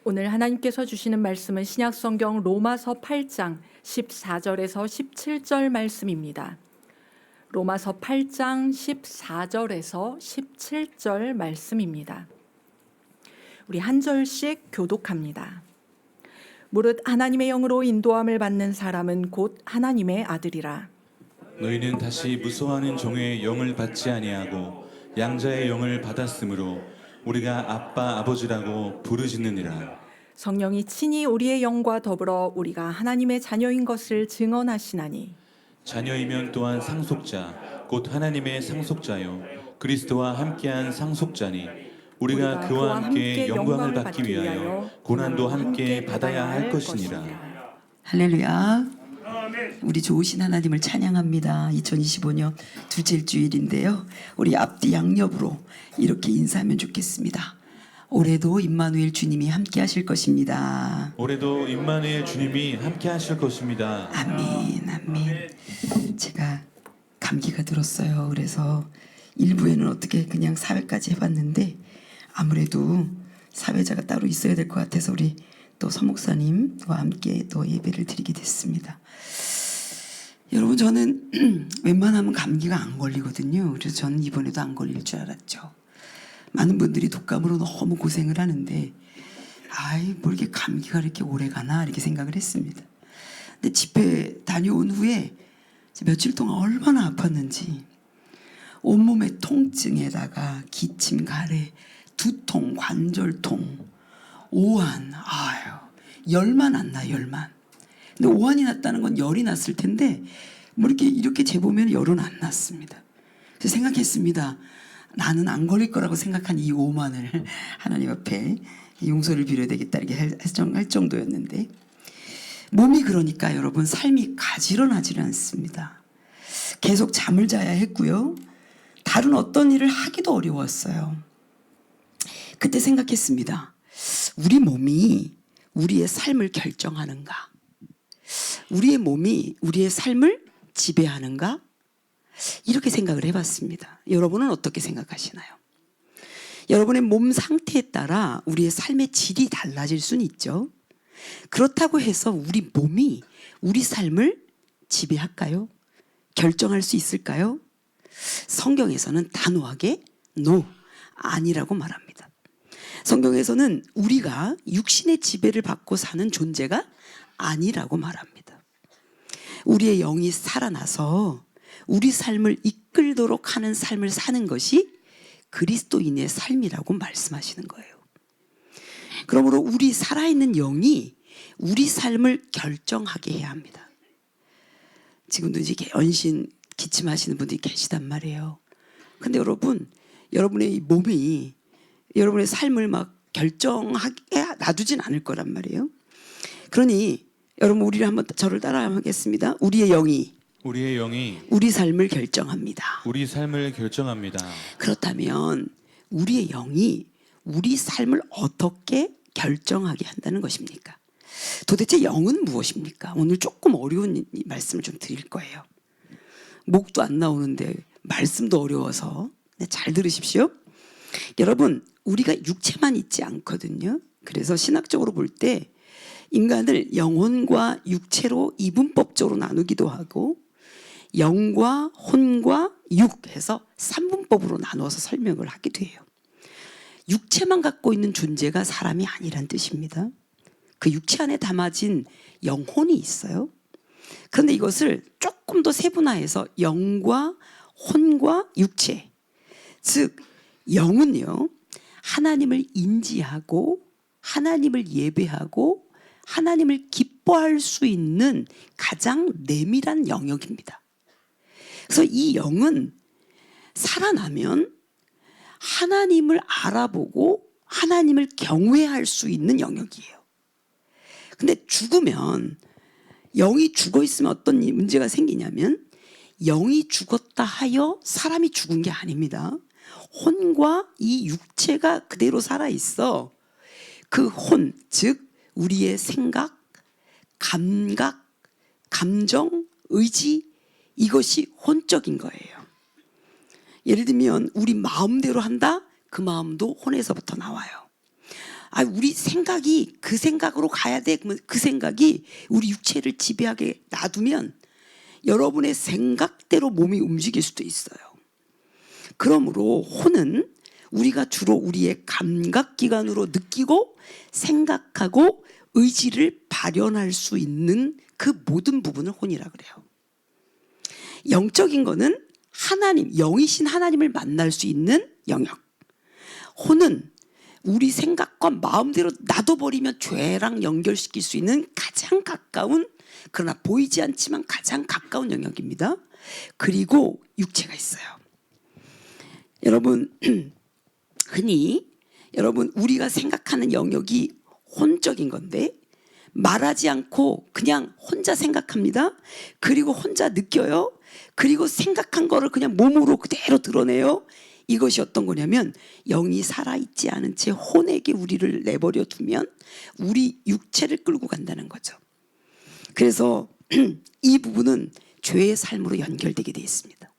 오늘 하나님께서 주시는 말씀은 신약성경 로마서 8장 14절에서 17절 말씀입니다. 로마서 8장 14절에서 17절 말씀입니다. 우리 한 절씩 교독합니다. 무릇 하나님의 영으로 인도함을 받는 사람은 곧 하나님의 아들이라. 너희는 다시 무서워하는 종의 영을 받지 아니하고 양자의 영을 받았으므로 우리가 아빠 아버지라고 부르짖느니라. 성령이 친히 우리의 영과 더불어 우리가 하나님의 자녀인 것을 증언하시나니 자녀이면 또한 상속자 곧 하나님의 상속자요 그리스도와 함께한 상속자니 우리가 그와 함께 영광을 받기 위하여 고난도 함께 받아야 할 것이니라. 할렐루야. 우리 좋으신 하나님을 찬양합니다. 2025년 둘째 일주일인데요. 우리 앞뒤 양옆으로 이렇게 인사하면 좋겠습니다. 올해도 임마누엘 주님이 함께 하실 것입니다. 올해도 임마누엘 주님이 함께 하실 것입니다. 아멘, 아멘. 제가 감기가 들었어요. 그래서 일부에는 어떻게 그냥 사회까지 해봤는데 아무래도 사회자가 따로 있어야 될 것 같아서 우리 또 서목사님과 함께 또 예배를 드리게 됐습니다. 여러분, 저는 웬만하면 감기가 안 걸리거든요. 그래서 저는 이번에도 안 걸릴 줄 알았죠. 많은 분들이 독감으로 너무 고생을 하는데 뭐 이렇게 감기가 이렇게 오래 가나 이렇게 생각을 했습니다. 근데 집회 다녀온 후에 며칠 동안 얼마나 아팠는지 온몸의 통증에다가 기침, 가래, 두통, 관절통, 오한, 열만 안 나, 열만. 근데 오한이 났다는 건 열이 났을 텐데 뭐 이렇게 재보면 열은 안 났습니다. 그래서 생각했습니다. 나는 안 걸릴 거라고 생각한 이 오만을 하나님 앞에 용서를 빌어야 되겠다 이렇게 할 정도였는데 몸이 그러니까 여러분 삶이 가지런하지는 않습니다. 계속 잠을 자야 했고요. 다른 어떤 일을 하기도 어려웠어요. 그때 생각했습니다. 우리 몸이 우리의 삶을 결정하는가? 우리의 몸이 우리의 삶을 지배하는가? 이렇게 생각을 해봤습니다. 여러분은 어떻게 생각하시나요? 여러분의 몸 상태에 따라 우리의 삶의 질이 달라질 수는 있죠. 그렇다고 해서 우리 몸이 우리 삶을 지배할까요? 결정할 수 있을까요? 성경에서는 단호하게 no, 아니라고 말합니다. 성경에서는 우리가 육신의 지배를 받고 사는 존재가 아니라고 말합니다. 우리의 영이 살아나서 우리 삶을 이끌도록 하는 삶을 사는 것이 그리스도인의 삶이라고 말씀하시는 거예요. 그러므로 우리 살아있는 영이 우리 삶을 결정하게 해야 합니다. 지금도 이제 연신 기침하시는 분들이 계시단 말이에요. 근데 여러분, 여러분의 몸이 여러분의 삶을 막 결정하게 놔두진 않을 거란 말이에요. 그러니 여러분 우리를 한번 저를 따라하겠습니다. 우리의 영이 우리 삶을 결정합니다. 우리 삶을 결정합니다. 그렇다면 우리의 영이 우리 삶을 어떻게 결정하게 한다는 것입니까? 도대체 영은 무엇입니까? 오늘 조금 어려운 말씀을 좀 드릴 거예요. 목도 안 나오는데 말씀도 어려워서 잘 들으십시오. 여러분, 우리가 육체만 있지 않거든요. 그래서 신학적으로 볼 때 인간을 영혼과 육체로 이분법적으로 나누기도 하고 영과 혼과 육 해서 3분법으로 나누어서 설명을 하기도 해요. 육체만 갖고 있는 존재가 사람이 아니란 뜻입니다. 그 육체 안에 담아진 영혼이 있어요. 그런데 이것을 조금 더 세분화해서 영과 혼과 육체, 즉 영은요, 하나님을 인지하고 하나님을 예배하고 하나님을 기뻐할 수 있는 가장 내밀한 영역입니다. 그래서 이 영은 살아나면 하나님을 알아보고 하나님을 경외할 수 있는 영역이에요. 근데 죽으면, 영이 죽어 있으면 어떤 문제가 생기냐면 영이 죽었다 하여 사람이 죽은 게 아닙니다. 혼과 이 육체가 그대로 살아있어. 그 혼, 즉 우리의 생각, 감각, 감정, 의지, 이것이 혼적인 거예요. 예를 들면 우리 마음대로 한다? 그 마음도 혼에서부터 나와요. 우리 생각이 그 생각으로 가야 돼. 그러면 그 생각이 우리 육체를 지배하게 놔두면 여러분의 생각대로 몸이 움직일 수도 있어요. 그러므로 혼은 우리가 주로 우리의 감각기관으로 느끼고 생각하고 의지를 발현할 수 있는 그 모든 부분을 혼이라 그래요. 영적인 거는 하나님, 영이신 하나님을 만날 수 있는 영역. 혼은 우리 생각과 마음대로 놔둬버리면 죄랑 연결시킬 수 있는 가장 가까운, 그러나 보이지 않지만 가장 가까운 영역입니다. 그리고 육체가 있어요. 여러분, 흔히 우리가 생각하는 영역이 혼적인 건데 말하지 않고 그냥 혼자 생각합니다. 그리고 혼자 느껴요. 그리고 생각한 거를 그냥 몸으로 그대로 드러내요. 이것이 어떤 거냐면 영이 살아있지 않은 채 혼에게 우리를 내버려 두면 우리 육체를 끌고 간다는 거죠. 그래서 이 부분은 죄의 삶으로 연결되게 되어 있습니다.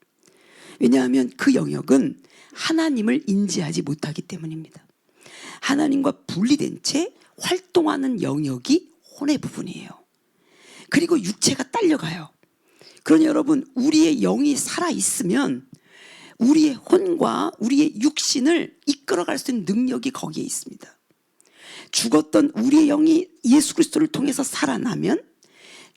왜냐하면 그 영역은 하나님을 인지하지 못하기 때문입니다. 하나님과 분리된 채 활동하는 영역이 혼의 부분이에요. 그리고 육체가 딸려가요. 그러니 여러분, 우리의 영이 살아있으면 우리의 혼과 우리의 육신을 이끌어갈 수 있는 능력이 거기에 있습니다. 죽었던 우리의 영이 예수 그리스도를 통해서 살아나면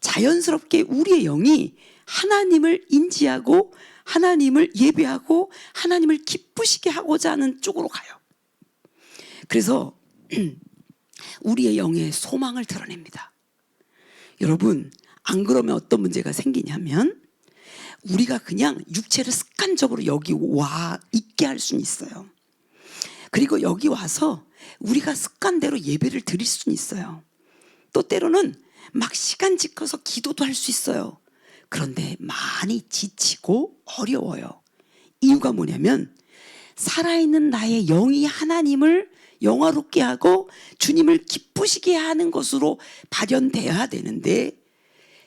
자연스럽게 우리의 영이 하나님을 인지하고 하나님을 예배하고 하나님을 기쁘시게 하고자 하는 쪽으로 가요. 그래서 우리의 영의 소망을 드러냅니다. 여러분, 안 그러면 어떤 문제가 생기냐면 우리가 그냥 육체를 습관적으로 여기 와 있게 할 수는 있어요. 그리고 여기 와서 우리가 습관대로 예배를 드릴 수는 있어요. 또 때로는 막 시간 지켜서 기도도 할 수 있어요. 그런데 많이 지치고 어려워요. 이유가 뭐냐면 살아있는 나의 영이 하나님을 영화롭게 하고 주님을 기쁘시게 하는 것으로 발현되어야 되는데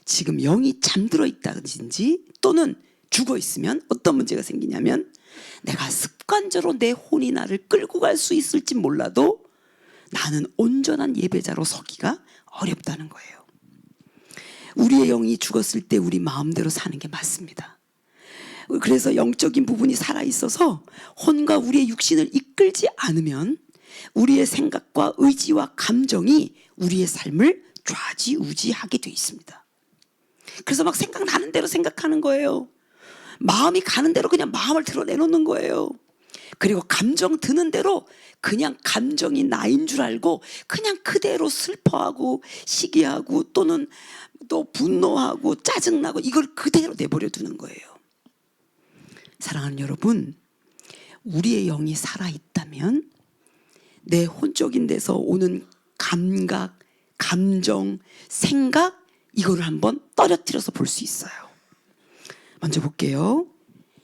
지금 영이 잠들어 있다든지 또는 죽어 있으면 어떤 문제가 생기냐면 내가 습관적으로 내 혼이 나를 끌고 갈 수 있을지 몰라도 나는 온전한 예배자로 서기가 어렵다는 거예요. 우리의 영이 죽었을 때 우리 마음대로 사는 게 맞습니다. 그래서 영적인 부분이 살아있어서 혼과 우리의 육신을 이끌지 않으면 우리의 생각과 의지와 감정이 우리의 삶을 좌지우지하게 돼 있습니다. 그래서 막 생각나는 대로 생각하는 거예요. 마음이 가는 대로 그냥 마음을 드러내놓는 거예요. 그리고 감정 드는 대로 그냥 감정이 나인 줄 알고 그냥 그대로 슬퍼하고 시기하고 또는 또 분노하고 짜증나고 이걸 그대로 내버려 두는 거예요. 사랑하는 여러분, 우리의 영이 살아있다면 내 혼적인 데서 오는 감각, 감정, 생각 이거를 한번 떨어뜨려서 볼 수 있어요. 먼저 볼게요.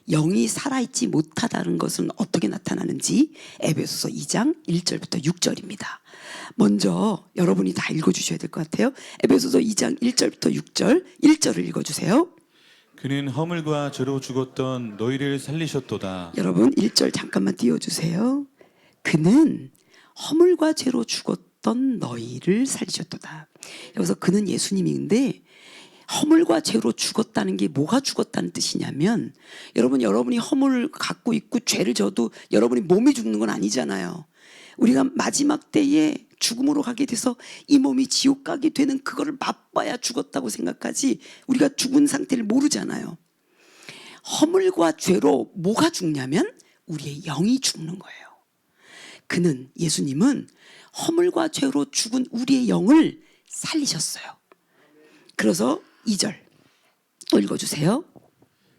영이 살아있지 못하다는 것은 어떻게 나타나는지 에베소서 2장 1절부터 6절입니다. 먼저 여러분이 다 읽어주셔야 될 것 같아요. 에베소서 2장 1절부터 6절 1절을 읽어주세요. 그는 허물과 죄로 죽었던 너희를 살리셨도다. 여러분 1절 잠깐만 띄워주세요. 그는 허물과 죄로 죽었던 너희를 살리셨도다. 여기서 그는 예수님인데 허물과 죄로 죽었다는 게 뭐가 죽었다는 뜻이냐면 여러분이 허물을 갖고 있고 죄를 져도 여러분이 몸이 죽는 건 아니잖아요. 우리가 마지막 때에 죽음으로 가게 돼서 이 몸이 지옥 가게 되는 그거를 맛봐야 죽었다고 생각하지 우리가 죽은 상태를 모르잖아요. 허물과 죄로 뭐가 죽냐면 우리의 영이 죽는 거예요. 그는 예수님은 허물과 죄로 죽은 우리의 영을 살리셨어요. 그래서 2절 또 읽어주세요.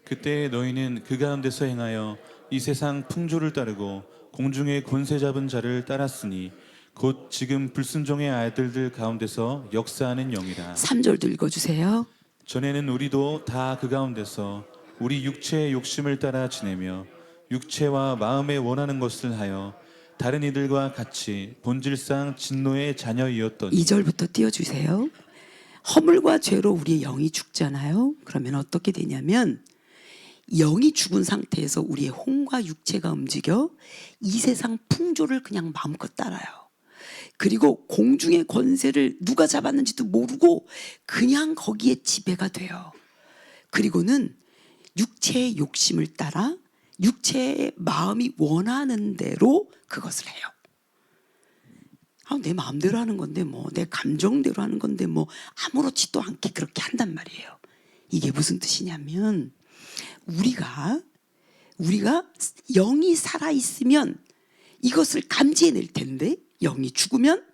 그때 너희는 그 가운데서 행하여 이 세상 풍조를 따르고 공중의 권세 잡은 자를 따랐으니 곧 지금 불순종의 아들들 가운데서 역사하는 영이라. 3절도 읽어주세요. 전에는 우리도 다 그 가운데서 우리 육체의 욕심을 따라 지내며 육체와 마음에 원하는 것을 하여 다른 이들과 같이 본질상 진노의 자녀이었더니. 2절부터 띄워주세요. 허물과 죄로 우리의 영이 죽잖아요. 그러면 어떻게 되냐면 영이 죽은 상태에서 우리의 혼과 육체가 움직여 이 세상 풍조를 그냥 마음껏 따라요. 그리고 공중의 권세를 누가 잡았는지도 모르고 그냥 거기에 지배가 돼요. 그리고는 육체의 욕심을 따라 육체의 마음이 원하는 대로 그것을 해요. 내 마음대로 하는 건데 내 감정대로 하는 건데 아무렇지도 않게 그렇게 한단 말이에요. 이게 무슨 뜻이냐면 우리가 영이 살아있으면 이것을 감지해낼 텐데 영이 죽으면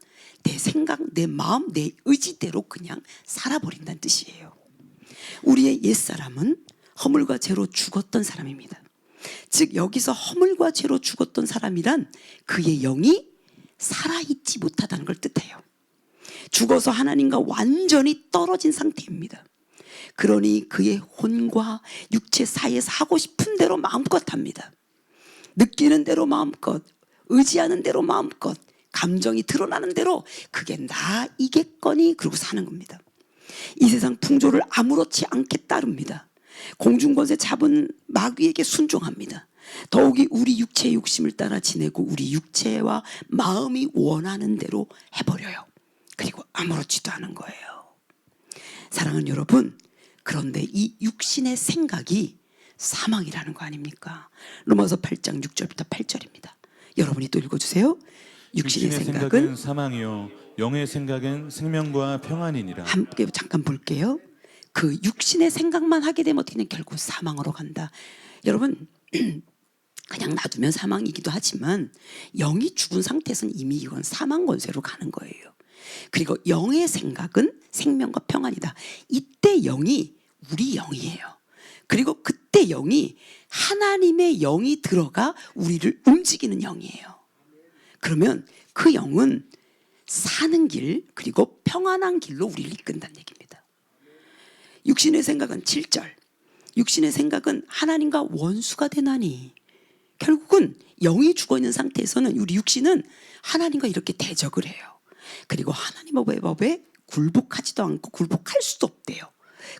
내 생각, 내 마음, 내 의지대로 그냥 살아버린다는 뜻이에요. 우리의 옛사람은 허물과 죄로 죽었던 사람입니다. 즉 여기서 허물과 죄로 죽었던 사람이란 그의 영이 살아있지 못하다는 걸 뜻해요. 죽어서 하나님과 완전히 떨어진 상태입니다. 그러니 그의 혼과 육체 사이에서 하고 싶은 대로 마음껏 합니다. 느끼는 대로 마음껏, 의지하는 대로 마음껏, 감정이 드러나는 대로 그게 나이겠거니 그러고 사는 겁니다. 이 세상 풍조를 아무렇지 않게 따릅니다. 공중권세 잡은 마귀에게 순종합니다. 더욱이 우리 육체의 욕심을 따라 지내고 우리 육체와 마음이 원하는 대로 해버려요. 그리고 아무렇지도 않은 거예요. 사랑하는 여러분, 그런데 이 육신의 생각이 사망이라는 거 아닙니까? 로마서 8장 6절부터 8절입니다. 여러분이 또 읽어주세요. 육신의 생각은 사망이요 영의 생각은 생명과 평안이니라. 함께 잠깐 볼게요. 그 육신의 생각만 하게 되면 어떻게 되면 결국 사망으로 간다. 여러분 그냥 놔두면 사망이기도 하지만 영이 죽은 상태에서는 이미 이건 사망 권세로 가는 거예요. 그리고 영의 생각은 생명과 평안이다. 이때 영이 우리 영이에요. 그리고 그때 영이 하나님의 영이 들어가 우리를 움직이는 영이에요. 그러면 그 영은 사는 길 그리고 평안한 길로 우리를 이끈다는 얘기입니다. 육신의 생각은 7절. 육신의 생각은 하나님과 원수가 되나니. 결국은 영이 죽어있는 상태에서는 우리 육신은 하나님과 이렇게 대적을 해요. 그리고 하나님의 법에 굴복하지도 않고 굴복할 수도 없대요.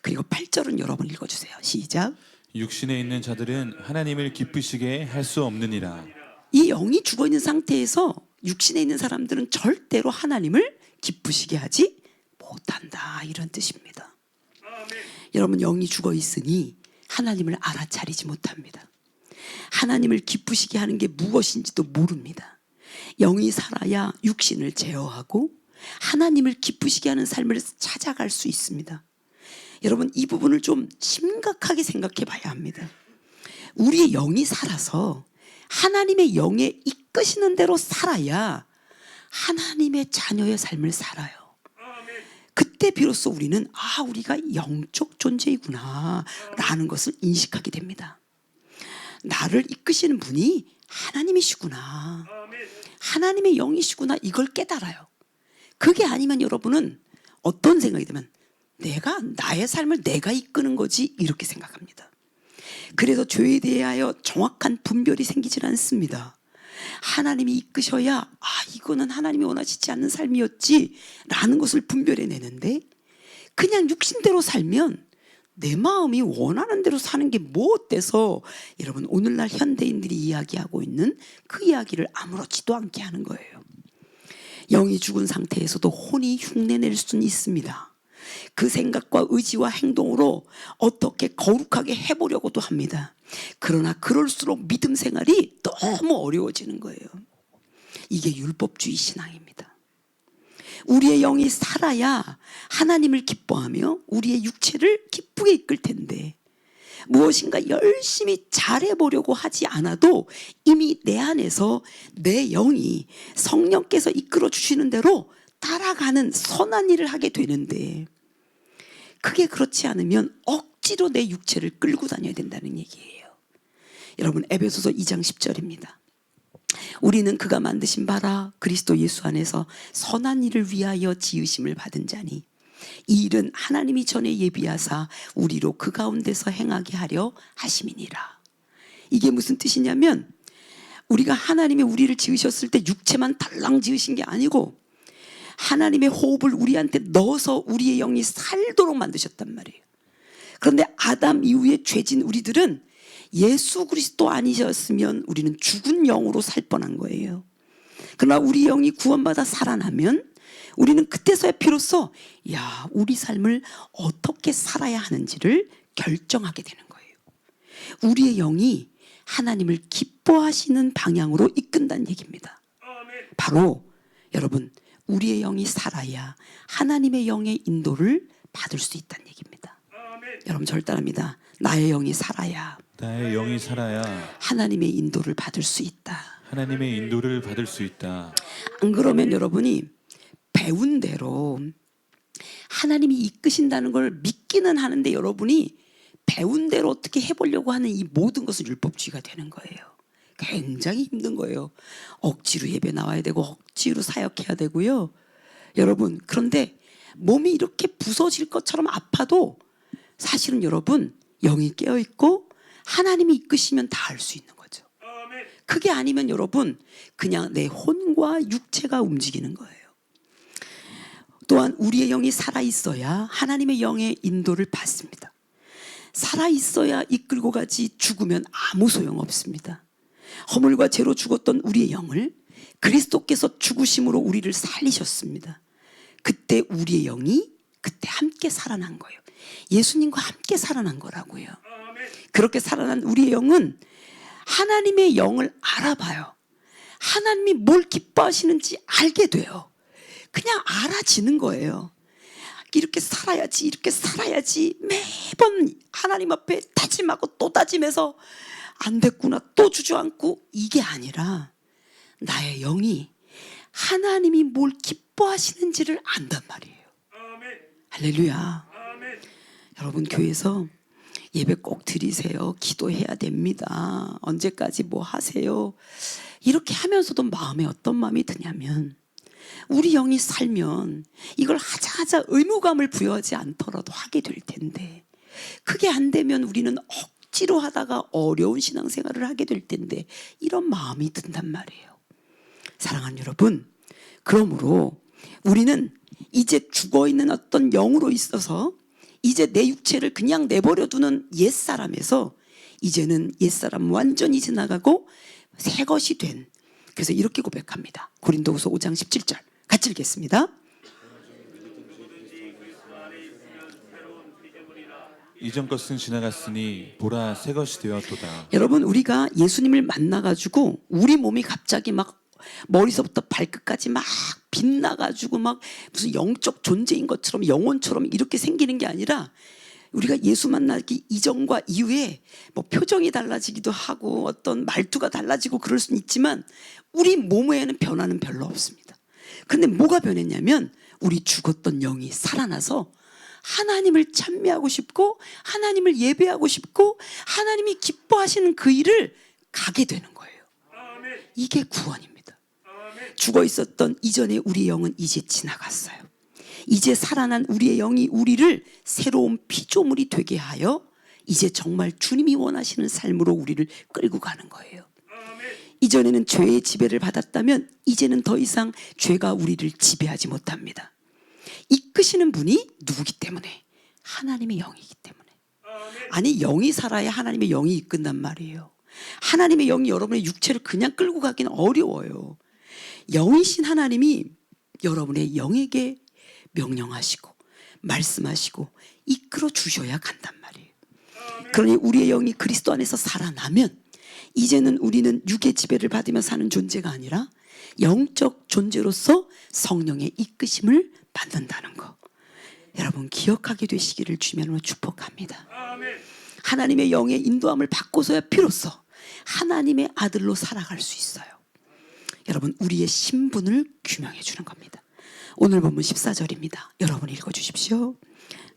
그리고 8절은 여러분 읽어주세요. 시작. 육신에 있는 자들은 하나님을 기쁘시게 할 수 없느니라. 이 영이 죽어있는 상태에서 육신에 있는 사람들은 절대로 하나님을 기쁘시게 하지 못한다. 이런 뜻입니다. 여러분 영이 죽어있으니 하나님을 알아차리지 못합니다. 하나님을 기쁘시게 하는 게 무엇인지도 모릅니다. 영이 살아야 육신을 제어하고 하나님을 기쁘시게 하는 삶을 찾아갈 수 있습니다. 여러분 이 부분을 좀 심각하게 생각해 봐야 합니다. 우리의 영이 살아서 하나님의 영에 이끄시는 대로 살아야 하나님의 자녀의 삶을 살아요. 그때 비로소 우리는 우리가 영적 존재이구나 라는 것을 인식하게 됩니다. 나를 이끄시는 분이 하나님이시구나, 하나님의 영이시구나, 이걸 깨달아요. 그게 아니면 여러분은 어떤 생각이 들면 나의 삶을 내가 이끄는 거지 이렇게 생각합니다. 그래서 죄에 대하여 정확한 분별이 생기질 않습니다. 하나님이 이끄셔야 이거는 하나님이 원하시지 않는 삶이었지 라는 것을 분별해내는데 그냥 육신대로 살면 내 마음이 원하는 대로 사는 게 뭐 어때서 여러분 오늘날 현대인들이 이야기하고 있는 그 이야기를 아무렇지도 않게 하는 거예요. 영이 죽은 상태에서도 혼이 흉내낼 수는 있습니다. 그 생각과 의지와 행동으로 어떻게 거룩하게 해보려고도 합니다. 그러나 그럴수록 믿음 생활이 너무 어려워지는 거예요. 이게 율법주의 신앙입니다. 우리의 영이 살아야 하나님을 기뻐하며 우리의 육체를 기쁘게 이끌 텐데 무엇인가 열심히 잘해보려고 하지 않아도 이미 내 안에서 내 영이 성령께서 이끌어 주시는 대로 따라가는 선한 일을 하게 되는데 그게 그렇지 않으면 억지로 내 육체를 끌고 다녀야 된다는 얘기예요. 여러분 에베소서 2장 10절입니다. 우리는 그가 만드신 바라 그리스도 예수 안에서 선한 일을 위하여 지으심을 받은 자니 이 일은 하나님이 전에 예비하사 우리로 그 가운데서 행하게 하려 하심이니라. 이게 무슨 뜻이냐면 우리가 하나님이 우리를 지으셨을 때 육체만 달랑 지으신 게 아니고 하나님의 호흡을 우리한테 넣어서 우리의 영이 살도록 만드셨단 말이에요. 그런데 아담 이후에 죄진 우리들은 예수 그리스도 아니셨으면 우리는 죽은 영으로 살 뻔한 거예요. 그러나 우리 영이 구원받아 살아나면 우리는 그때서야 비로소 우리 삶을 어떻게 살아야 하는지를 결정하게 되는 거예요. 우리의 영이 하나님을 기뻐하시는 방향으로 이끈다는 얘기입니다. 바로 여러분, 우리의 영이 살아야 하나님의 영의 인도를 받을 수 있다는 얘기입니다. 여러분 절 따라합니다. 나의 영이 살아야 하나님의 인도를 받을 수 있다. 하나님의 인도를 받을 수 있다. 안 그러면 여러분이 배운 대로 하나님이 이끄신다는 걸 믿기는 하는데 여러분이 배운 대로 어떻게 해보려고 하는 이 모든 것은 율법주의가 되는 거예요. 굉장히 힘든 거예요. 억지로 예배 나와야 되고 억지로 사역해야 되고요. 여러분, 그런데 몸이 이렇게 부서질 것처럼 아파도 사실은 여러분 영이 깨어있고 하나님이 이끄시면 다 할 수 있는 거죠. 그게 아니면 여러분 그냥 내 혼과 육체가 움직이는 거예요. 또한 우리의 영이 살아있어야 하나님의 영의 인도를 받습니다. 살아있어야 이끌고 가지 죽으면 아무 소용없습니다. 허물과 죄로 죽었던 우리의 영을 그리스도께서 죽으심으로 우리를 살리셨습니다. 그때 우리의 영이 그때 함께 살아난 거예요. 예수님과 함께 살아난 거라고요. 그렇게 살아난 우리의 영은 하나님의 영을 알아봐요. 하나님이 뭘 기뻐하시는지 알게 돼요. 그냥 알아지는 거예요. 이렇게 살아야지, 이렇게 살아야지 매번 하나님 앞에 다짐하고 또 다짐해서 안 됐구나 또 주저앉고 이게 아니라 나의 영이 하나님이 뭘 기뻐하시는지를 안단 말이에요. 할렐루야. 여러분 교회에서 예배 꼭 드리세요. 기도해야 됩니다. 언제까지 뭐 하세요. 이렇게 하면서도 마음에 어떤 마음이 드냐면 우리 영이 살면 이걸 하자 의무감을 부여하지 않더라도 하게 될 텐데 그게 안 되면 우리는 억지로 하다가 어려운 신앙생활을 하게 될 텐데 이런 마음이 든단 말이에요. 사랑하는 여러분, 그러므로 우리는 이제 죽어있는 어떤 영으로 있어서 이제 내 육체를 그냥 내버려 두는 옛사람에서 이제는 옛사람 완전히 지나가고 새 것이 된, 그래서 이렇게 고백합니다. 고린도후서 5장 17절 같이 읽겠습니다. 이전 것은 지나갔으니 보라 새 것이 되었도다. 여러분 우리가 예수님을 만나가지고 우리 몸이 갑자기 막 머리서부터 발끝까지 막 빛나가지고 막 무슨 영적 존재인 것처럼 영혼처럼 이렇게 생기는 게 아니라 우리가 예수 만나기 이전과 이후에 뭐 표정이 달라지기도 하고 어떤 말투가 달라지고 그럴 수는 있지만 우리 몸에는 변화는 별로 없습니다. 그런데 뭐가 변했냐면 우리 죽었던 영이 살아나서 하나님을 찬미하고 싶고 하나님을 예배하고 싶고 하나님이 기뻐하시는 그 일을 가게 되는 거예요. 이게 구원입니다. 죽어 있었던 이전의 우리의 영은 이제 지나갔어요. 이제 살아난 우리의 영이 우리를 새로운 피조물이 되게 하여 이제 정말 주님이 원하시는 삶으로 우리를 끌고 가는 거예요. 이전에는 죄의 지배를 받았다면 이제는 더 이상 죄가 우리를 지배하지 못합니다. 이끄시는 분이 누구기 때문에? 하나님의 영이기 때문에. 아니 영이 살아야 하나님의 영이 이끈단 말이에요. 하나님의 영이 여러분의 육체를 그냥 끌고 가기는 어려워요. 영이신 하나님이 여러분의 영에게 명령하시고 말씀하시고 이끌어 주셔야 간단 말이에요. 그러니 우리의 영이 그리스도 안에서 살아나면 이제는 우리는 육의 지배를 받으며 사는 존재가 아니라 영적 존재로서 성령의 이끄심을 받는다는 거 여러분 기억하게 되시기를 주님으로 축복합니다. 하나님의 영의 인도함을 받고서야 비로소 하나님의 아들로 살아갈 수 있어요. 여러분 우리의 신분을 규명해 주는 겁니다. 오늘 본문 14절입니다. 여러분 읽어주십시오.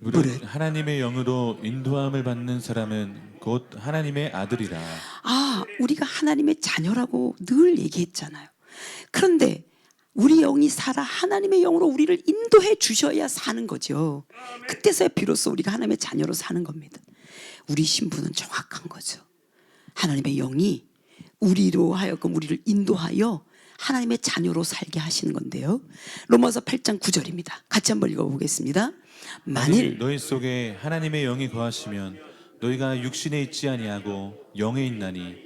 무릇 하나님의 영으로 인도함을 받는 사람은 곧 하나님의 아들이라. 우리가 하나님의 자녀라고 늘 얘기했잖아요. 그런데 우리 영이 살아 하나님의 영으로 우리를 인도해 주셔야 사는 거죠. 그때서야 비로소 우리가 하나님의 자녀로 사는 겁니다. 우리 신분은 정확한 거죠. 하나님의 영이 우리로 하여금 우리를 인도하여 하나님의 자녀로 살게 하시는 건데요. 로마서 8장 9절입니다. 같이 한번 읽어보겠습니다. 만일 너희 속에 하나님의 영이 거하시면 너희가 육신에 있지 아니하고 영에 있나니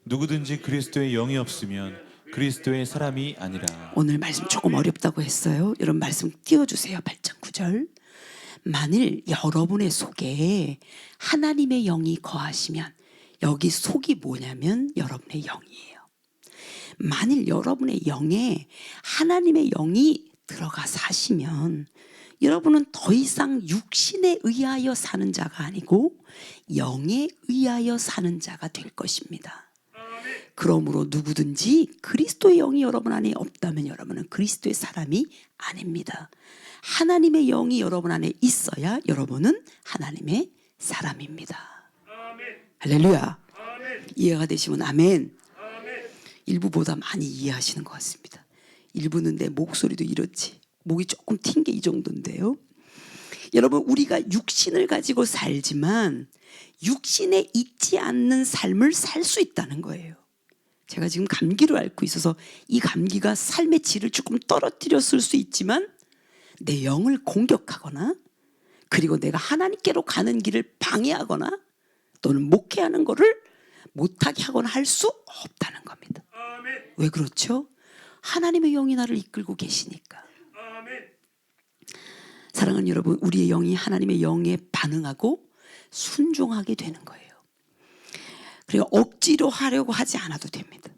누구든지 그리스도의 영이 없으면 그리스도의 사람이 아니라. 오늘 말씀 조금 어렵다고 했어요. 여러분 말씀 띄워주세요. 8장 9절. 만일 여러분의 속에 하나님의 영이 거하시면, 여기 속이 뭐냐면 여러분의 영이에요. 만일 여러분의 영에 하나님의 영이 들어가 사시면 여러분은 더 이상 육신에 의하여 사는 자가 아니고 영에 의하여 사는 자가 될 것입니다. 그러므로 누구든지 그리스도의 영이 여러분 안에 없다면 여러분은 그리스도의 사람이 아닙니다. 하나님의 영이 여러분 안에 있어야 여러분은 하나님의 사람입니다. 할렐루야. 이해가 되시면 아멘. 일부보다 많이 이해하시는 것 같습니다. 일부는 내 목소리도 이렇지, 목이 조금 튄 게 이 정도인데요. 여러분, 우리가 육신을 가지고 살지만 육신에 있지 않는 삶을 살 수 있다는 거예요. 제가 지금 감기를 앓고 있어서 이 감기가 삶의 질을 조금 떨어뜨렸을 수 있지만 내 영을 공격하거나, 그리고 내가 하나님께로 가는 길을 방해하거나 또는 목회하는 거를 못하게 하거나 할 수 없다는 겁니다. 왜 그렇죠? 하나님의 영이 나를 이끌고 계시니까. 사랑하는 여러분, 우리의 영이 하나님의 영에 반응하고 순종하게 되는 거예요. 그리고 억지로 하려고 하지 않아도 됩니다.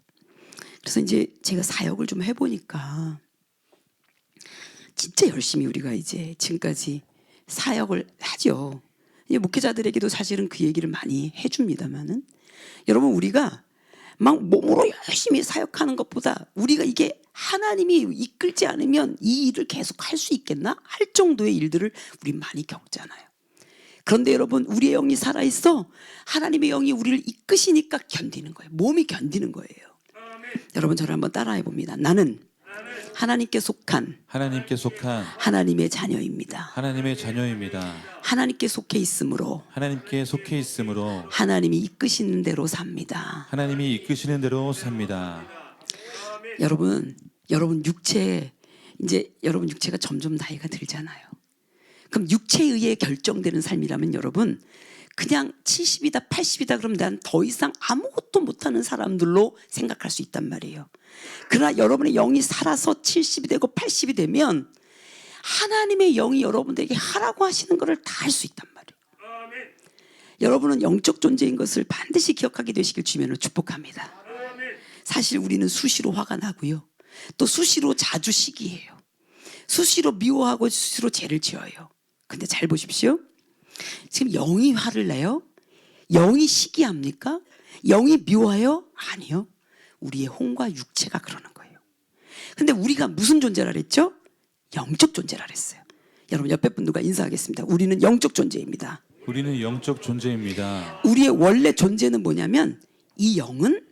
그래서 이제 제가 사역을 좀 해보니까 진짜 열심히 우리가 이제 지금까지 사역을 하죠. 목회자들에게도 사실은 그 얘기를 많이 해줍니다만은, 여러분, 우리가 막 몸으로 열심히 사역하는 것보다 우리가 이게 하나님이 이끌지 않으면 이 일을 계속 할 수 있겠나 할 정도의 일들을 우리 많이 겪잖아요. 그런데 여러분, 우리의 영이 살아있어 하나님의 영이 우리를 이끄시니까 견디는 거예요. 몸이 견디는 거예요. 여러분, 저를 한번 따라해 봅니다. 나는 하나님께 속한 하나님의 자녀입니다. 하나님의 자녀입니다. 하나님께 속해 있으므로 하나님께 속해 있으므로 하나님이 이끄시는 대로 삽니다. 하나님이 이끄시는 대로 삽니다. 여러분 육체가 점점 나이가 들잖아요. 그럼 육체에 의해 결정되는 삶이라면 여러분, 그냥 70이다 80이다 그러면 난 더 이상 아무것도 못하는 사람들로 생각할 수 있단 말이에요. 그러나 여러분의 영이 살아서 70이 되고 80이 되면 하나님의 영이 여러분들에게 하라고 하시는 것을 다 할 수 있단 말이에요. 여러분은 영적 존재인 것을 반드시 기억하게 되시길 주님으로 축복합니다. 사실 우리는 수시로 화가 나고요, 또 수시로 자주 시기해요. 수시로 미워하고 수시로 죄를 지어요. 근데 잘 보십시오. 지금 영이 화를 내요? 영이 시기합니까? 영이 미워해요? 아니요. 우리의 혼과 육체가 그러는 거예요. 근데 우리가 무슨 존재라 그랬죠? 영적 존재라 그랬어요. 여러분, 옆에 분들과 인사하겠습니다. 우리는 영적 존재입니다. 우리는 영적 존재입니다. 우리의 원래 존재는 뭐냐면 이 영은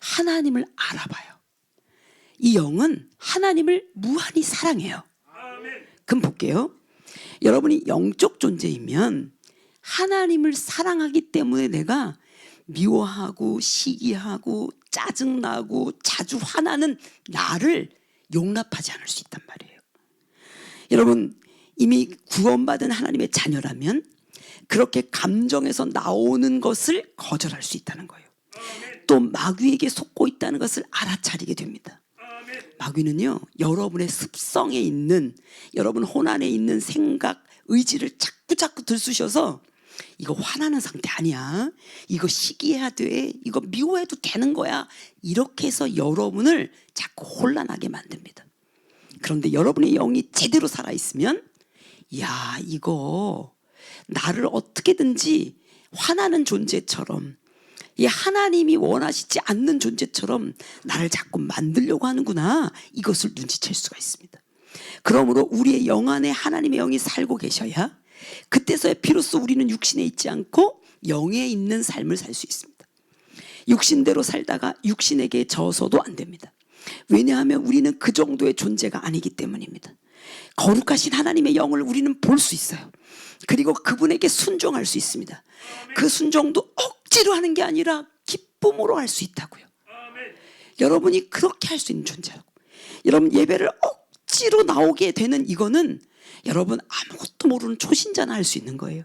하나님을 알아봐요. 이 영은 하나님을 무한히 사랑해요. 그럼 볼게요. 여러분이 영적 존재이면 하나님을 사랑하기 때문에 내가 미워하고 시기하고 짜증나고 자주 화나는 나를 용납하지 않을 수 있단 말이에요. 여러분, 이미 구원받은 하나님의 자녀라면 그렇게 감정에서 나오는 것을 거절할 수 있다는 거예요. 또 마귀에게 속고 있다는 것을 알아차리게 됩니다. 마귀는요, 여러분의 습성에 있는, 여러분 혼 안에 있는 생각, 의지를 자꾸 들쑤셔서 이거 화나는 상태 아니야, 이거 시기해야 돼, 이거 미워해도 되는 거야, 이렇게 해서 여러분을 자꾸 혼란하게 만듭니다. 그런데 여러분의 영이 제대로 살아있으면, 야, 이거 나를 어떻게든지 화나는 존재처럼, 이 하나님이 원하시지 않는 존재처럼 나를 자꾸 만들려고 하는구나, 이것을 눈치챌 수가 있습니다. 그러므로 우리의 영 안에 하나님의 영이 살고 계셔야 그때서야 비로소 우리는 육신에 있지 않고 영에 있는 삶을 살 수 있습니다. 육신대로 살다가 육신에게 져서도 안 됩니다. 왜냐하면 우리는 그 정도의 존재가 아니기 때문입니다. 거룩하신 하나님의 영을 우리는 볼 수 있어요. 그리고 그분에게 순종할 수 있습니다. 그 순종도 억지로 하는 게 아니라 기쁨으로 할 수 있다고요. 여러분이 그렇게 할 수 있는 존재라고. 여러분, 예배를 억지로 나오게 되는 이거는 여러분 아무것도 모르는 초신자나 할 수 있는 거예요.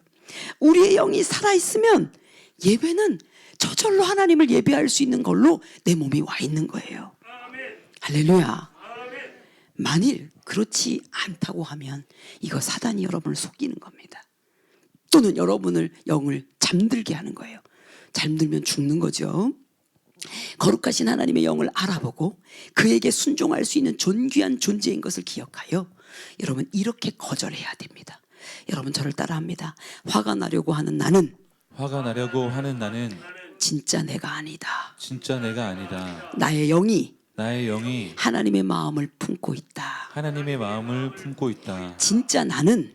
우리의 영이 살아있으면 예배는 저절로 하나님을 예배할 수 있는 걸로 내 몸이 와 있는 거예요. 할렐루야. 만일 그렇지 않다고 하면 이거 사단이 여러분을 속이는 겁니다. 또는 여러분을 영을 잠들게 하는 거예요. 잠들면 죽는 거죠. 거룩하신 하나님의 영을 알아보고 그에게 순종할 수 있는 존귀한 존재인 것을 기억하여 여러분 이렇게 거절해야 됩니다. 여러분 저를 따라합니다. 화가 나려고 하는 나는 진짜 내가 아니다. 진짜 내가 아니다. 나의 영이 하나님의 마음을 품고 있다. 하나님의 마음을 품고 있다. 진짜 나는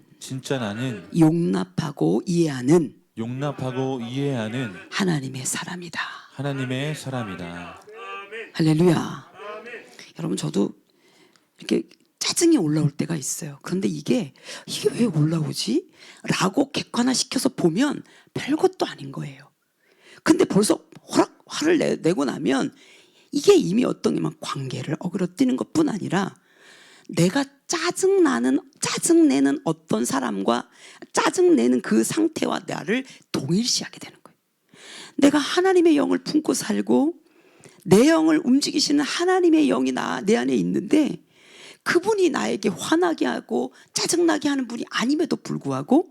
용납하고 이해하는 하나님의 사람이다. 할렐루야. 여러분 저도 이렇게 짜증이 올라올 때가 있어요. 그런데 이게 왜 올라오지? 라고 객관화시켜서 보면 별것도 아닌 거예요. 근데 벌써 화를 내고 나면 이게 이미 어떤 관계를 어그러뜨리는 것뿐 아니라 내가 짜증내는 어떤 사람과 짜증내는 그 상태와 나를 동일시하게 되는 거예요. 내가 하나님의 영을 품고 살고 내 영을 움직이시는 하나님의 영이 내 안에 있는데 그분이 나에게 화나게 하고 짜증나게 하는 분이 아님에도 불구하고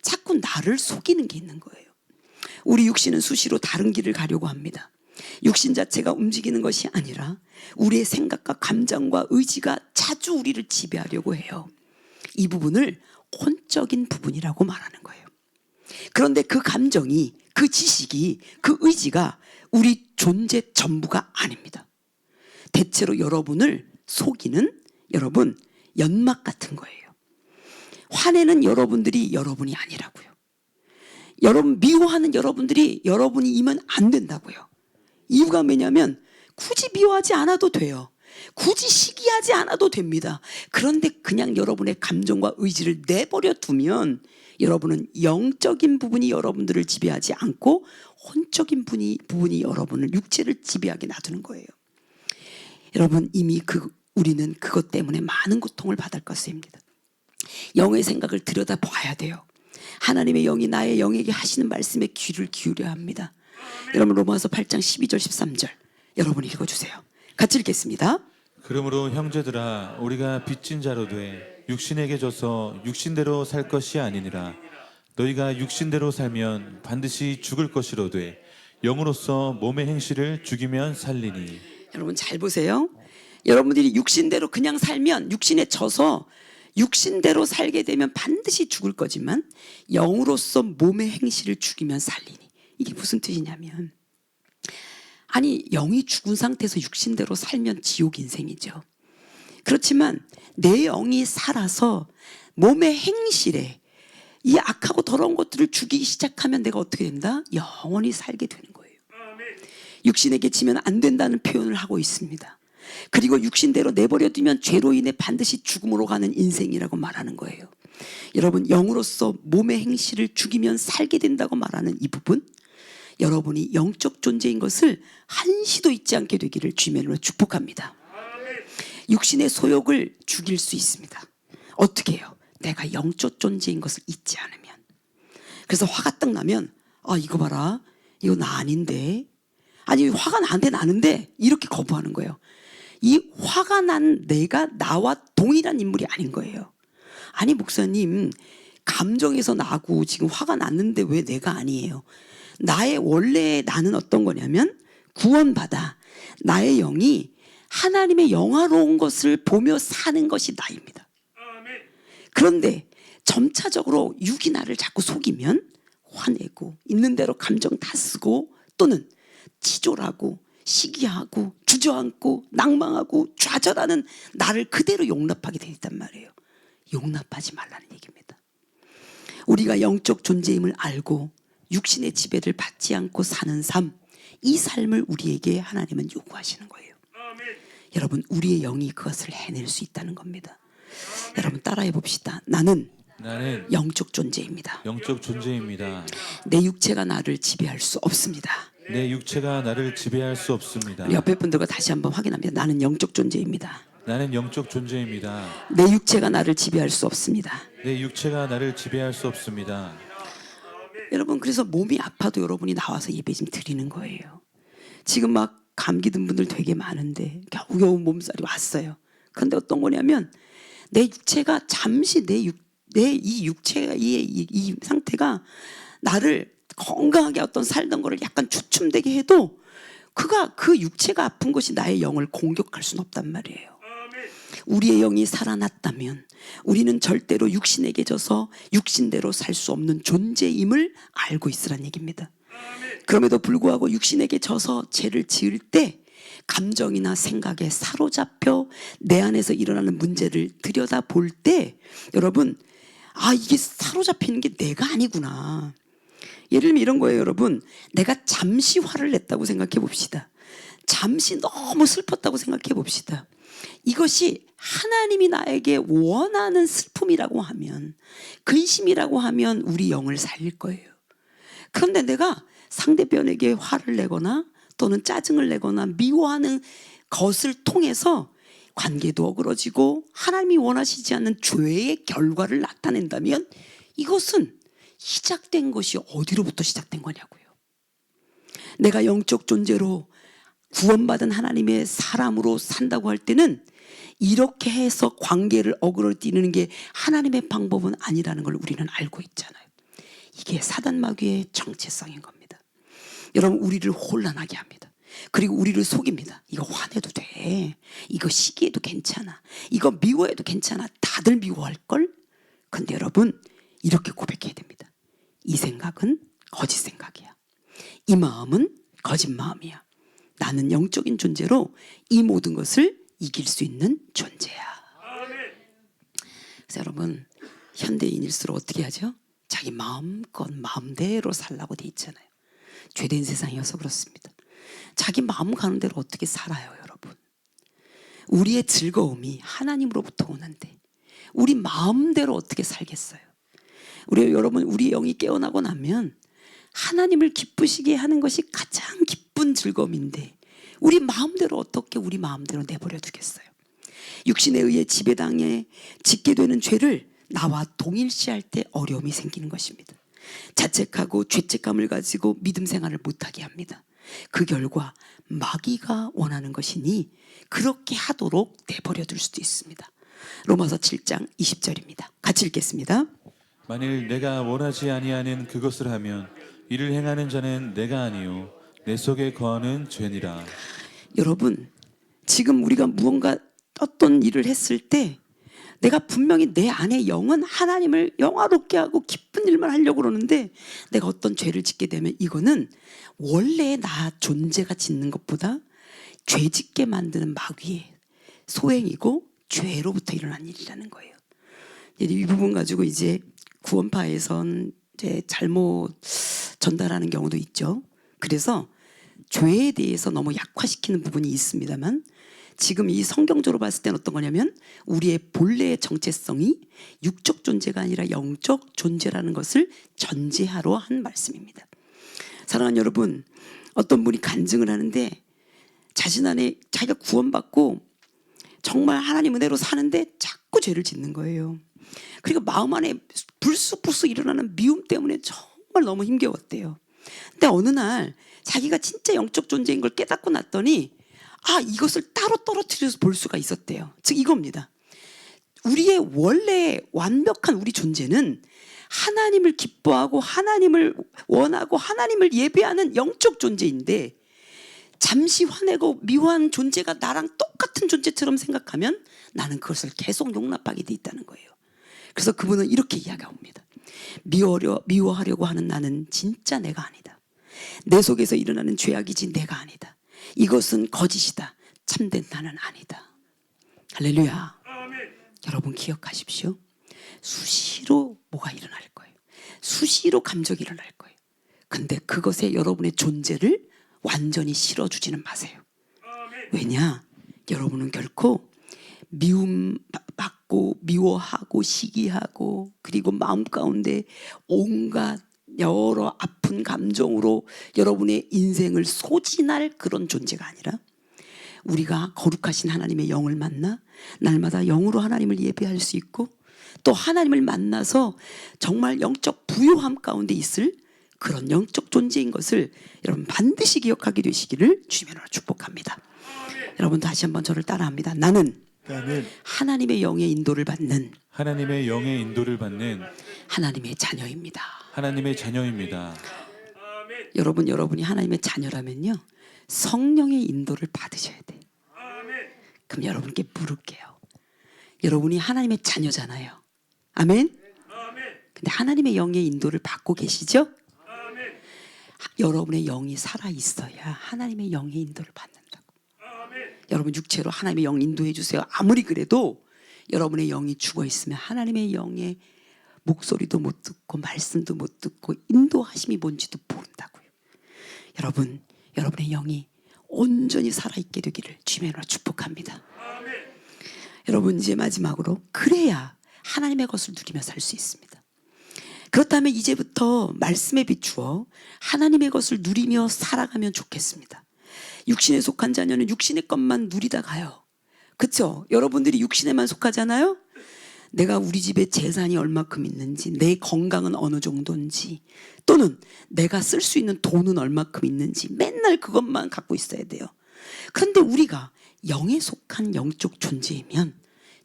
자꾸 나를 속이는 게 있는 거예요. 우리 육신은 수시로 다른 길을 가려고 합니다. 육신 자체가 움직이는 것이 아니라 우리의 생각과 감정과 의지가 자주 우리를 지배하려고 해요. 이 부분을 혼적인 부분이라고 말하는 거예요. 그런데 그 감정이, 그 지식이, 그 의지가 우리 존재 전부가 아닙니다. 대체로 여러분을 속이는 연막 같은 거예요. 화내는 여러분들이 여러분이 아니라고요. 여러분 미워하는 여러분들이 여러분이면 안 된다고요. 이유가 뭐냐면 굳이 미워하지 않아도 돼요. 굳이 시기하지 않아도 됩니다. 그런데 그냥 여러분의 감정과 의지를 내버려 두면 여러분은 영적인 부분이 여러분들을 지배하지 않고 혼적인 부분이 여러분을 육체를 지배하게 놔두는 거예요. 여러분 이미 우리는 그것 때문에 많은 고통을 받을 것입니다. 영의 생각을 들여다봐야 돼요. 하나님의 영이 나의 영에게 하시는 말씀에 귀를 기울여야 합니다. 여러분 로마서 8장 12절 13절 여러분 읽어주세요. 같이 읽겠습니다. 그러므로 형제들아 우리가 빚진 자로 돼 육신에게 져서 육신대로 살 것이 아니니라. 너희가 육신대로 살면 반드시 죽을 것이로되 영으로서 몸의 행실을 죽이면 살리니. 여러분 잘 보세요. 여러분들이 육신대로 그냥 살면 육신에 져서 육신대로 살게 되면 반드시 죽을 거지만 영으로서 몸의 행실을 죽이면 살리니. 이게 무슨 뜻이냐면 영이 죽은 상태에서 육신대로 살면 지옥 인생이죠. 그렇지만 내 영이 살아서 몸의 행실에 이 악하고 더러운 것들을 죽이기 시작하면 내가 어떻게 된다? 영원히 살게 되는 거예요. 육신에게 지면 안 된다는 표현을 하고 있습니다. 그리고 육신대로 내버려 두면 죄로 인해 반드시 죽음으로 가는 인생이라고 말하는 거예요. 여러분 영으로서 몸의 행실을 죽이면 살게 된다고 말하는 이 부분, 여러분이 영적 존재인 것을 한시도 잊지 않게 되기를 주님으로 축복합니다. 육신의 소욕을 죽일 수 있습니다. 어떻게 해요? 내가 영적 존재인 것을 잊지 않으면. 그래서 화가 딱 나면 이거 봐라, 이거 나 아닌데, 화가 나한테 나는데 이렇게 거부하는 거예요. 이 화가 난 내가 나와 동일한 인물이 아닌 거예요. 목사님 감정에서 나고 지금 화가 났는데 왜 내가 아니에요? 나의 원래 나는 어떤 거냐면 구원받아 나의 영이 하나님의 영화로운 것을 보며 사는 것이 나입니다. 그런데 점차적으로 육이 나를 자꾸 속이면 화내고 있는 대로 감정 다 쓰고 또는 치졸하고 시기하고 주저앉고 낭망하고 좌절하는 나를 그대로 용납하게 돼 있단 말이에요. 용납하지 말라는 얘기입니다. 우리가 영적 존재임을 알고 육신의 지배를 받지 않고 사는 삶, 이 삶을 우리에게 하나님은 요구하시는 거예요. 여러분 우리의 영이 그것을 해낼 수 있다는 겁니다. 여러분 따라해 봅시다. 나는 영적 존재입니다. 내 육체가 나를 지배할 수 없습니다. 우리 옆에 분들과 다시 한번 확인합니다. 나는 영적 존재입니다. 내 육체가 나를 지배할 수 없습니다. 여러분 그래서 몸이 아파도 여러분이 나와서 예배 좀 드리는 거예요. 지금 막 감기 든 분들 되게 많은데 겨우겨우 몸살이 왔어요. 그런데 어떤 거냐면 내 육체가 잠시 내 이 육체가 이 상태가 나를 건강하게 어떤 살던 거를 약간 주춤되게 해도 그 육체가 아픈 것이 나의 영을 공격할 수는 없단 말이에요. 우리의 영이 살아났다면 우리는 절대로 육신에게 져서 육신대로 살 수 없는 존재임을 알고 있으란 얘기입니다. 그럼에도 불구하고 육신에게 져서 죄를 지을 때 감정이나 생각에 사로잡혀 내 안에서 일어나는 문제를 들여다볼 때 여러분, 이게 사로잡히는 게 내가 아니구나. 예를 들면 이런 거예요, 여러분. 내가 잠시 화를 냈다고 생각해 봅시다. 잠시 너무 슬펐다고 생각해 봅시다. 이것이 하나님이 나에게 원하는 슬픔이라고 하면, 근심이라고 하면 우리 영을 살릴 거예요. 그런데 내가 상대편에게 화를 내거나 또는 짜증을 내거나 미워하는 것을 통해서 관계도 어그러지고 하나님이 원하시지 않는 죄의 결과를 나타낸다면 이것은 시작된 것이 어디로부터 시작된 거냐고요. 내가 영적 존재로 구원받은 하나님의 사람으로 산다고 할 때는 이렇게 해서 관계를 어그러뜨리는 게 하나님의 방법은 아니라는 걸 우리는 알고 있잖아요. 이게 사단 마귀의 정체성인 겁니다. 여러분, 우리를 혼란하게 합니다. 그리고 우리를 속입니다. 이거 화내도 돼. 이거 시기해도 괜찮아. 이거 미워해도 괜찮아. 다들 미워할걸? 근데 여러분, 이렇게 고백해야 됩니다. 이 생각은 거짓 생각이야. 이 마음은 거짓 마음이야. 나는 영적인 존재로 이 모든 것을 이길 수 있는 존재야. 그래서 여러분, 현대인일수록 어떻게 하죠? 자기 마음껏 마음대로 살라고 돼 있잖아요. 죄된 세상이어서 그렇습니다. 자기 마음 가는 대로 어떻게 살아요, 여러분? 우리의 즐거움이 하나님으로부터 오는데 우리 마음대로 어떻게 살겠어요? 여러분, 우리 영이 깨어나고 나면 하나님을 기쁘시게 하는 것이 가장 기쁜 즐거움인데 우리 마음대로 어떻게 우리 마음대로 내버려 두겠어요? 육신에 의해 지배당해 짓게 되는 죄를 나와 동일시할 때 어려움이 생기는 것입니다. 자책하고 죄책감을 가지고 믿음 생활을 못하게 합니다. 그 결과 마귀가 원하는 것이니 그렇게 하도록 내버려 둘 수도 있습니다. 로마서 7장 20절입니다. 같이 읽겠습니다. 만일 내가 원하지 아니하는 그것을 하면 이를 행하는 자는 내가 아니요 내 속에 거하는 죄니라. 여러분, 지금 우리가 무언가 어떤 일을 했을 때 내가 분명히 내 안에 영은 하나님을 영화롭게 하고 기쁜 일만 하려고 그러는데 내가 어떤 죄를 짓게 되면 이거는 원래 나 존재가 짓는 것보다 죄 짓게 만드는 마귀의 소행이고 죄로부터 일어난 일이라는 거예요. 이 부분 가지고 이제 구원파에선 이제 잘못 전달하는 경우도 있죠. 그래서 죄에 대해서 너무 약화시키는 부분이 있습니다만 지금 이 성경적으로 봤을 때는 어떤 거냐면 우리의 본래의 정체성이 육적 존재가 아니라 영적 존재라는 것을 전제하러 한 말씀입니다. 사랑하는 여러분, 어떤 분이 간증을 하는데 자신 안에 자기가 구원받고 정말 하나님 은혜로 사는데 자꾸 죄를 짓는 거예요. 그리고 마음 안에 불쑥불쑥 일어나는 미움 때문에 정말 너무 힘겨웠대요. 근데 어느 날 자기가 진짜 영적 존재인 걸 깨닫고 났더니 이것을 따로 떨어뜨려서 볼 수가 있었대요. 즉 이겁니다. 우리의 원래 완벽한 우리 존재는 하나님을 기뻐하고 하나님을 원하고 하나님을 예배하는 영적 존재인데 잠시 화내고 미워한 존재가 나랑 똑같은 존재처럼 생각하면 나는 그것을 계속 용납하게 돼 있다는 거예요. 그래서 그분은 이렇게 이야기합니다. 미워하려고 하는 나는 진짜 내가 아니다. 내 속에서 일어나는 죄악이지 내가 아니다. 이것은 거짓이다. 참된 나는 아니다. 할렐루야. 여러분 기억하십시오. 수시로 뭐가 일어날 거예요. 수시로 감정이 일어날 거예요. 근데 그것에 여러분의 존재를 완전히 실어주지는 마세요. 왜냐? 여러분은 결코 미움 받고 미워하고 시기하고 그리고 마음 가운데 온갖 여러 아픈 감정으로 여러분의 인생을 소진할 그런 존재가 아니라 우리가 거룩하신 하나님의 영을 만나 날마다 영으로 하나님을 예배할 수 있고 또 하나님을 만나서 정말 영적 부요함 가운데 있을 그런 영적 존재인 것을 여러분 반드시 기억하게 되시기를 주님으로 축복합니다. 여러분 다시 한번 저를 따라합니다. 나는 하나님의 영의 인도를 받는 하나님의 영의 인도를 받는 하나님의 자녀입니다. 하나님의 자녀입니다. 여러분이 하나님의 자녀라면요, 성령의 인도를 받으셔야 돼요. 그럼 여러분께 물을게요. 여러분이 하나님의 자녀잖아요. 아멘. 근데 하나님의 영의 인도를 받고 계시죠? 여러분의 영이 살아 있어야 하나님의 영의 인도를 받는다고. 여러분 육체로 하나님의 영 인도해 주세요. 아무리 그래도 여러분의 영이 죽어 있으면 하나님의 영의 목소리도 못 듣고 말씀도 못 듣고 인도하심이 뭔지도 모른다고요. 여러분의 영이 온전히 살아있게 되기를 주님의 이름으로 축복합니다. 여러분 이제 마지막으로 그래야 하나님의 것을 누리며 살 수 있습니다. 그렇다면 이제부터 말씀에 비추어 하나님의 것을 누리며 살아가면 좋겠습니다. 육신에 속한 자녀는 육신의 것만 누리다 가요. 그렇죠? 여러분들이 육신에만 속하잖아요. 내가 우리 집에 재산이 얼마큼 있는지, 내 건강은 어느 정도인지, 또는 내가 쓸 수 있는 돈은 얼마큼 있는지 맨날 그것만 갖고 있어야 돼요. 그런데 우리가 영에 속한 영적 존재이면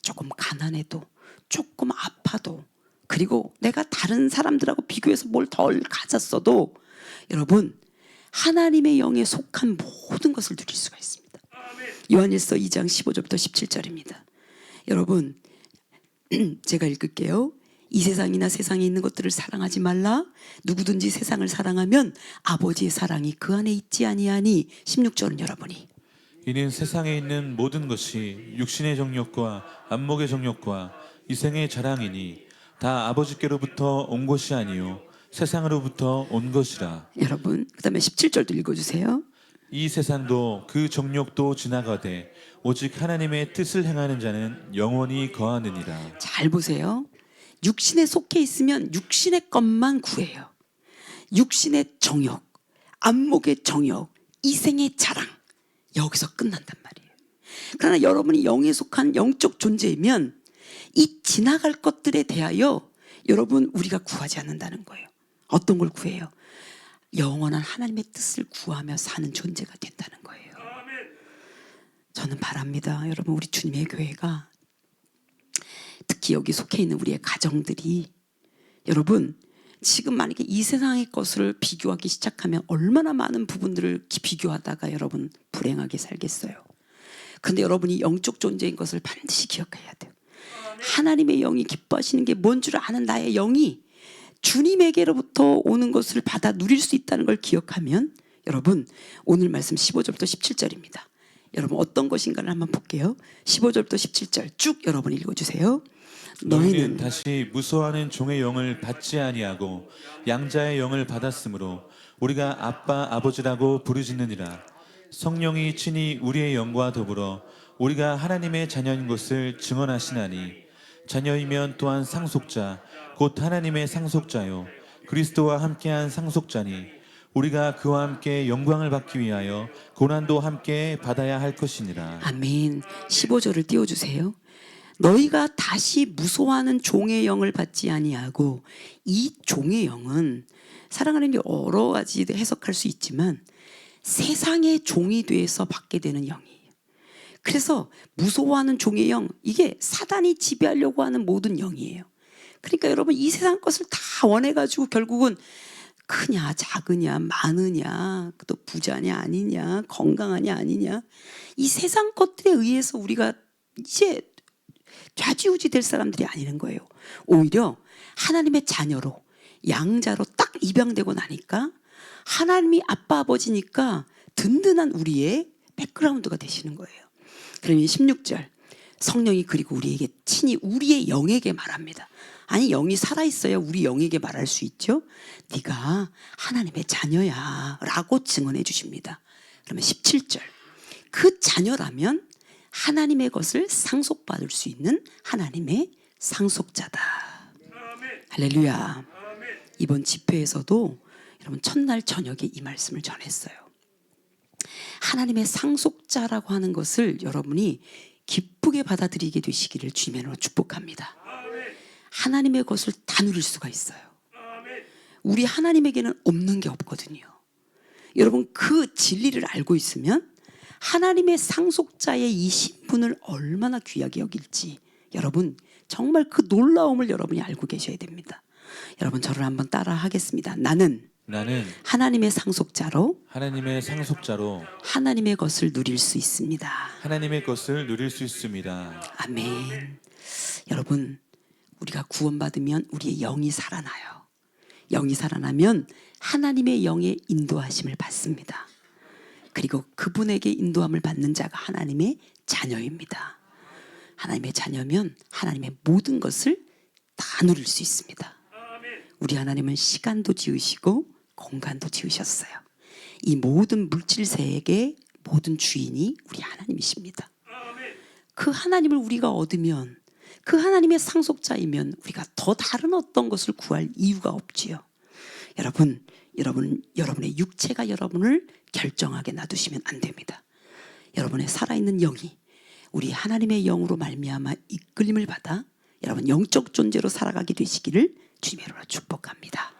조금 가난해도, 조금 아파도, 그리고 내가 다른 사람들하고 비교해서 뭘 덜 가졌어도 여러분 하나님의 영에 속한 모든 것을 누릴 수가 있습니다. 요한일서 2장 15절부터 17절입니다. 여러분 제가 읽을게요. 이 세상이나 세상에 있는 것들을 사랑하지 말라. 누구든지 세상을 사랑하면 아버지의 사랑이 그 안에 있지 아니하니. 16절은 여러분이 이는 세상에 있는 모든 것이 육신의 정욕과 안목의 정욕과 이생의 자랑이니 다 아버지께로부터 온 것이 아니요 세상으로부터 온 것이라. 여러분 그 다음에 17절도 읽어주세요. 이 세상도 그 정욕도 지나가되 오직 하나님의 뜻을 행하는 자는 영원히 거하느니라. 잘 보세요. 육신에 속해 있으면 육신의 것만 구해요. 육신의 정욕, 안목의 정욕, 이생의 자랑, 여기서 끝난단 말이에요. 그러나 여러분이 영에 속한 영적 존재이면 이 지나갈 것들에 대하여 여러분 우리가 구하지 않는다는 거예요. 어떤 걸 구해요? 영원한 하나님의 뜻을 구하며 사는 존재가 된다는 거예요. 저는 바랍니다. 여러분 우리 주님의 교회가 특히 여기 속해 있는 우리의 가정들이 여러분 지금 만약에 이 세상의 것을 비교하기 시작하면 얼마나 많은 부분들을 비교하다가 여러분 불행하게 살겠어요. 그런데 여러분이 영적 존재인 것을 반드시 기억해야 돼요. 하나님의 영이 기뻐하시는 게 뭔 줄 아는 나의 영이 주님에게로부터 오는 것을 받아 누릴 수 있다는 걸 기억하면 여러분 오늘 말씀 15절부터 17절입니다. 여러분 어떤 것인가를 한번 볼게요. 15절부터 17절 쭉 여러분 읽어주세요. 너희는 다시 무서워하는 종의 영을 받지 아니하고 양자의 영을 받았으므로 우리가 아빠 아버지라고 부르짖느니라. 성령이 친히 우리의 영과 더불어 우리가 하나님의 자녀인 것을 증언하시나니 자녀이면 또한 상속자 곧 하나님의 상속자요 그리스도와 함께한 상속자니 우리가 그와 함께 영광을 받기 위하여 고난도 함께 받아야 할 것이니라. 아멘. 15절을 띄워주세요. 너희가 다시 무서워하는 종의 영을 받지 아니하고, 이 종의 영은 사랑하는 게 여러 가지 해석할 수 있지만 세상의 종이 돼서 받게 되는 영이에요. 그래서 무서워하는 종의 영, 이게 사단이 지배하려고 하는 모든 영이에요. 그러니까 여러분 이 세상 것을 다 원해가지고 결국은 크냐 작으냐 많으냐 또 부자냐 아니냐 건강하냐 아니냐 이 세상 것들에 의해서 우리가 이제 좌지우지 될 사람들이 아니는 거예요. 오히려 하나님의 자녀로 양자로 딱 입양되고 나니까 하나님이 아빠 아버지니까 든든한 우리의 백그라운드가 되시는 거예요. 그러면 16절 성령이 그리고 우리에게 친히 우리의 영에게 말합니다. 아니 영이 살아있어야 우리 영에게 말할 수 있죠. 네가 하나님의 자녀야 라고 증언해 주십니다. 그러면 17절 그 자녀라면 하나님의 것을 상속받을 수 있는 하나님의 상속자다. 할렐루야. 이번 집회에서도 여러분 첫날 저녁에 이 말씀을 전했어요. 하나님의 상속자라고 하는 것을 여러분이 기쁘게 받아들이게 되시기를 주님으로 축복합니다. 하나님의 것을 다 누릴 수가 있어요. 우리 하나님에게는 없는 게 없거든요. 여러분 그 진리를 알고 있으면 하나님의 상속자의 이 신분을 얼마나 귀하게 여길지 여러분 정말 그 놀라움을 여러분이 알고 계셔야 됩니다. 여러분 저를 한번 따라 하겠습니다. 나는 하나님의 상속자로 하나님의 것을 누릴 수 있습니다. 하나님의 것을 누릴 수 있습니다. 아멘. 여러분 우리가 구원받으면 우리의 영이 살아나요. 영이 살아나면 하나님의 영의 인도하심을 받습니다. 그리고 그분에게 인도함을 받는 자가 하나님의 자녀입니다. 하나님의 자녀면 하나님의 모든 것을 다 누릴 수 있습니다. 우리 하나님은 시간도 지으시고 공간도 지으셨어요. 이 모든 물질세계의 모든 주인이 우리 하나님이십니다. 그 하나님을 우리가 얻으면 그 하나님의 상속자이면 우리가 더 다른 어떤 것을 구할 이유가 없지요. 여러분의 육체가 여러분을 결정하게 놔두시면 안 됩니다. 여러분의 살아있는 영이 우리 하나님의 영으로 말미암아 이끌림을 받아 여러분 영적 존재로 살아가게 되시기를 주님의 이름으로 축복합니다.